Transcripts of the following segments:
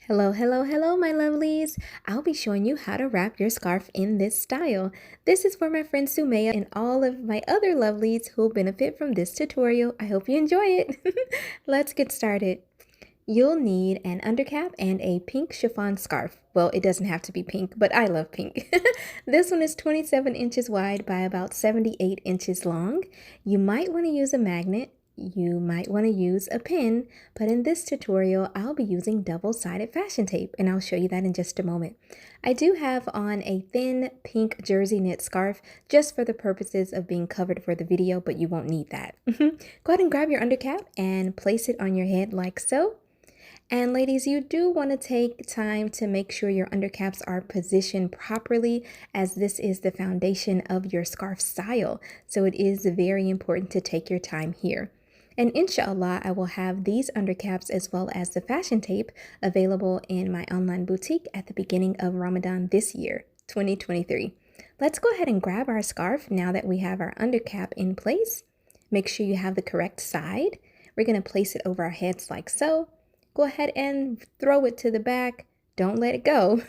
Hello, hello, hello, my lovelies. I'll be showing you how to wrap your scarf in this style. This is for my friend Sumaya and all of my other lovelies who'll benefit from this tutorial. I hope you enjoy it. Let's get started. You'll need an undercap and a pink chiffon scarf. Well, it doesn't have to be pink, but I love pink. This one is 27 inches wide by about 78 inches long. You might want to use a magnet. You might want to use a pin, but in this tutorial, I'll be using double-sided fashion tape, and I'll show you that in just a moment. I do have on a thin pink jersey knit scarf just for the purposes of being covered for the video, but you won't need that. Go ahead and grab your undercap and place it on your head like so. And ladies, you do want to take time to make sure your undercaps are positioned properly, as this is the foundation of your scarf style. So it is very important to take your time here. And inshallah, I will have these undercaps as well as the fashion tape available in my online boutique at the beginning of Ramadan this year, 2023. Let's go ahead and grab our scarf now that we have our undercap in place. Make sure you have the correct side. We're going to place it over our heads like so. Go ahead and throw it to the back. Don't let it go.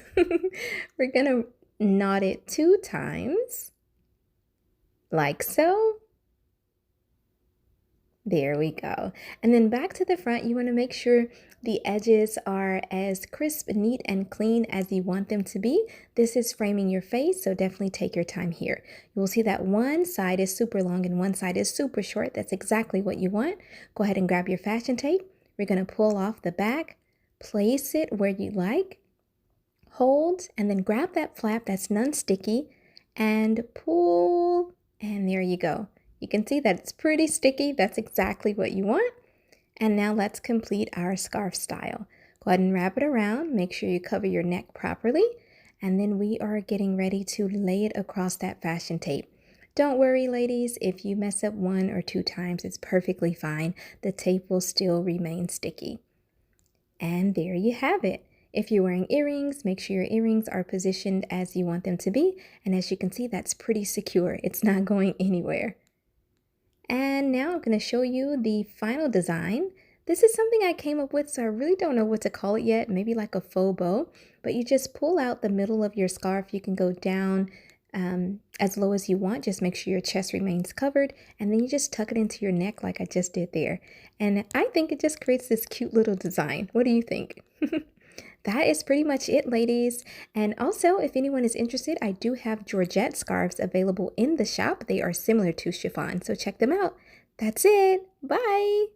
We're going to knot it 2 times like so. There we go. And then back to the front, you want to make sure the edges are as crisp, neat, and clean as you want them to be. This is framing your face, so definitely take your time here. You will see that one side is super long and one side is super short. That's exactly what you want. Go ahead and grab your fashion tape. We're going to pull off the back, place it where you like, hold, and then grab that flap that's non-sticky and pull, and there you go. You can see that it's pretty sticky. That's exactly what you want. And now let's complete our scarf style. Go ahead and wrap it around. Make sure you cover your neck properly. And then we are getting ready to lay it across that fashion tape. Don't worry, ladies. If you mess up 1 or 2 times, it's perfectly fine. The tape will still remain sticky. And there you have it. If you're wearing earrings, make sure your earrings are positioned as you want them to be. And as you can see, that's pretty secure. It's not going anywhere. And now I'm going to show you the final design. This is something I came up with, so I really don't know what to call it yet. Maybe like a faux bow. But you just pull out the middle of your scarf. You can go down as low as you want. Just make sure your chest remains covered. And then you just tuck it into your neck like I just did there. And I think it just creates this cute little design. What do you think? That is pretty much it, ladies. And also, if anyone is interested, I do have Georgette scarves available in the shop. They are similar to chiffon, so check them out. That's it. Bye.